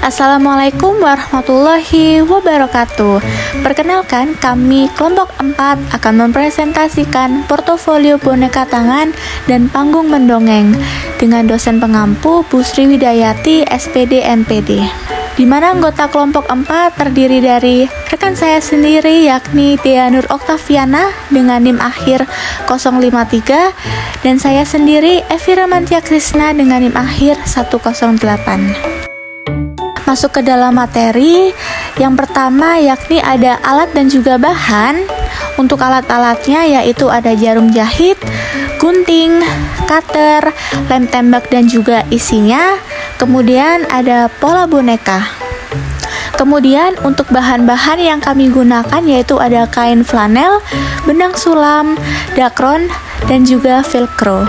Assalamualaikum warahmatullahi wabarakatuh. Perkenalkan, kami kelompok 4 akan mempresentasikan portofolio boneka tangan dan panggung mendongeng dengan dosen pengampu Bu Sri Widayati, SPD MPD. Di mana anggota kelompok 4 terdiri dari rekan saya sendiri yakni Dea Nur Oktaviana dengan NIM akhir 053 dan saya sendiri Evi Ramantia Krisna dengan NIM akhir 108. Masuk ke dalam materi, yang pertama yakni ada alat dan juga bahan. Untuk alat-alatnya yaitu ada jarum jahit, gunting, cutter, lem tembak dan juga isinya. Kemudian ada pola boneka. Kemudian untuk bahan-bahan yang kami gunakan yaitu ada kain flanel, benang sulam, dakron, dan juga velcro.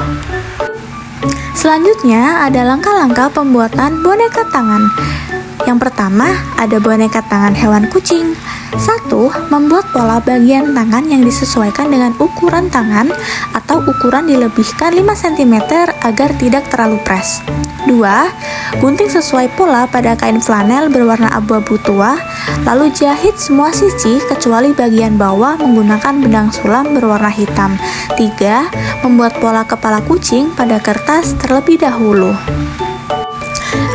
Selanjutnya ada langkah-langkah pembuatan boneka tangan. Yang pertama, ada boneka tangan hewan kucing. 1. Membuat pola bagian tangan yang disesuaikan dengan ukuran tangan atau ukuran dilebihkan 5 cm agar tidak terlalu pres. 2. Gunting sesuai pola pada kain flanel berwarna abu-abu tua, lalu jahit semua sisi kecuali bagian bawah menggunakan benang sulam berwarna hitam. 3. Membuat pola kepala kucing pada kertas terlebih dahulu.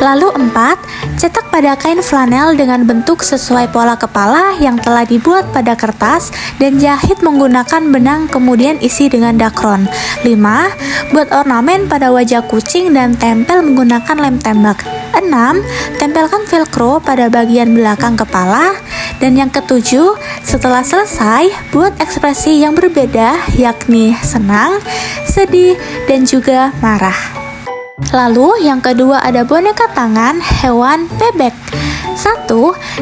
Lalu 4. Cetak pada kain flanel dengan bentuk sesuai pola kepala yang telah dibuat pada kertas dan jahit menggunakan benang kemudian isi dengan dakron. 5. Buat ornamen pada wajah kucing dan tempel menggunakan lem tembak. 6. Tempelkan velcro pada bagian belakang kepala. Dan yang ketujuh, setelah selesai, buat ekspresi yang berbeda yakni senang, sedih, dan juga marah. Lalu yang kedua ada boneka tangan hewan bebek. 1.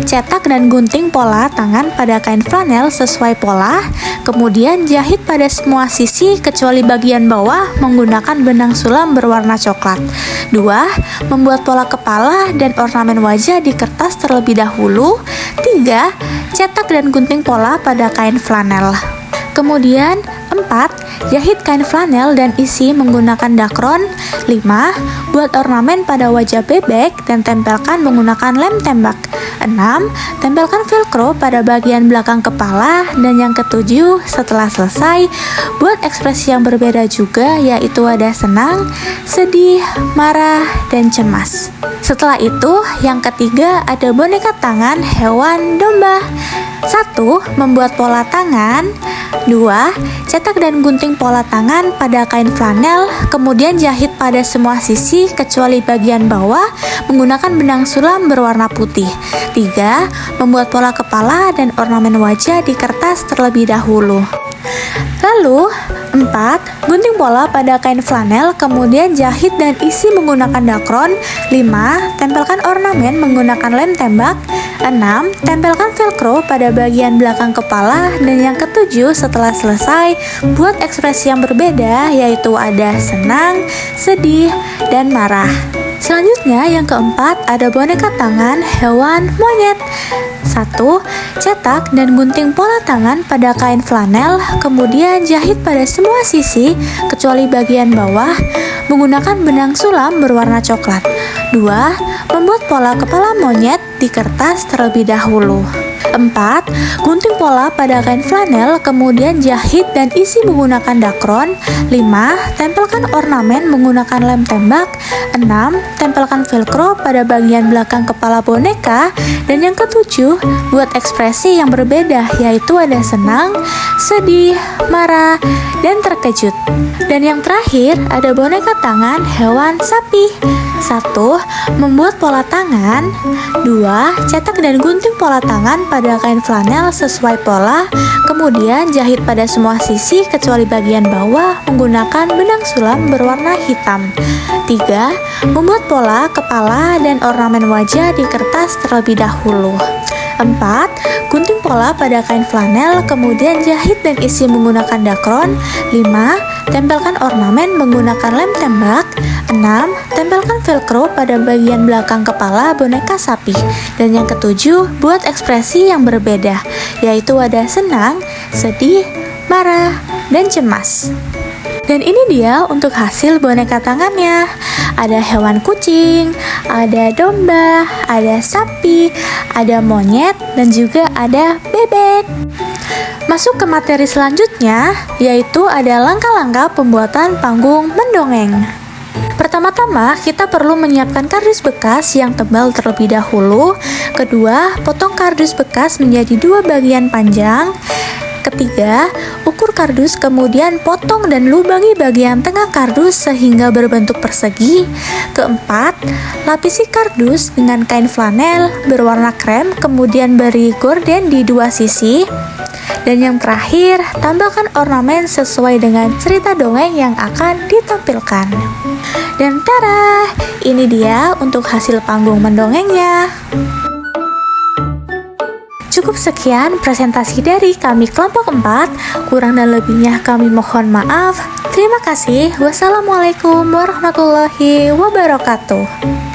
Cetak dan gunting pola tangan pada kain flanel sesuai pola, kemudian jahit pada semua sisi kecuali bagian bawah menggunakan benang sulam berwarna coklat. 2. Membuat pola kepala dan ornamen wajah di kertas terlebih dahulu. 3. Cetak dan gunting pola pada kain flanel. Kemudian 4. Jahit kain flanel dan isi menggunakan dakron. 5. Buat ornamen pada wajah bebek dan tempelkan menggunakan lem tembak. 6. Tempelkan velcro pada bagian belakang kepala. Dan yang ketujuh, setelah selesai, buat ekspresi yang berbeda juga yaitu ada senang, sedih, marah, dan cemas. Setelah itu, yang ketiga ada boneka tangan hewan domba. 1. Membuat pola tangan. 2. Cetak dan gunting pola tangan pada kain flanel, kemudian jahit pada semua sisi kecuali bagian bawah menggunakan benang sulam berwarna putih. 3. Membuat pola kepala dan ornamen wajah di kertas terlebih dahulu. Lalu 4. Gunting pola pada kain flanel, kemudian jahit dan isi menggunakan dakron. 5. Tempelkan ornamen menggunakan lem tembak. 6. Tempelkan velcro pada bagian belakang kepala. Dan yang ketujuh, setelah selesai, buat ekspresi yang berbeda yaitu ada senang, sedih, dan marah. Selanjutnya yang keempat ada boneka tangan hewan monyet. 1. Cetak dan gunting pola tangan pada kain flanel, kemudian jahit pada semua sisi kecuali bagian bawah menggunakan benang sulam berwarna coklat. 2. Membuat pola kepala monyet di kertas terlebih dahulu. 4. Gunting pola pada kain flanel, kemudian jahit dan isi menggunakan dakron. 5. Tempelkan ornamen menggunakan lem tembak. 6. Tempelkan velcro pada bagian belakang kepala boneka. Dan yang ketujuh, buat ekspresi yang berbeda yaitu ada senang, sedih, marah, dan terkejut. Dan yang terakhir ada boneka tangan hewan sapi. 1. Membuat pola tangan. 2. Cetak dan gunting pola tangan pada kain flanel sesuai pola, kemudian jahit pada semua sisi kecuali bagian bawah menggunakan benang sulam berwarna hitam. 3. Membuat pola kepala dan ornamen wajah di kertas terlebih dahulu. 4. Gunting pola pada kain flanel, kemudian jahit dan isi menggunakan dakron. 5. Tempelkan ornamen menggunakan lem tembak. 6. Tempelkan velcro pada bagian belakang kepala boneka sapi. Dan yang ketujuh, buat ekspresi yang berbeda, yaitu ada senang, sedih, marah, dan cemas. Dan ini dia untuk hasil boneka tangannya. Ada hewan kucing, ada domba, ada sapi, ada monyet, dan juga ada bebek. Masuk ke materi selanjutnya, yaitu ada langkah-langkah pembuatan panggung mendongeng. Pertama-tama, kita perlu menyiapkan kardus bekas yang tebal terlebih dahulu. Kedua, potong kardus bekas menjadi 2 bagian panjang. Ketiga, ukur kardus kemudian potong dan lubangi bagian tengah kardus sehingga berbentuk persegi. Keempat, lapisi kardus dengan kain flanel berwarna krem kemudian beri gorden di 2 sisi. Dan yang terakhir, tambahkan ornamen sesuai dengan cerita dongeng yang akan ditampilkan. Dan tada, ini dia untuk hasil panggung mendongengnya. Cukup sekian presentasi dari kami kelompok 4. Kurang dan lebihnya kami mohon maaf. Terima kasih. Wassalamualaikum warahmatullahi wabarakatuh.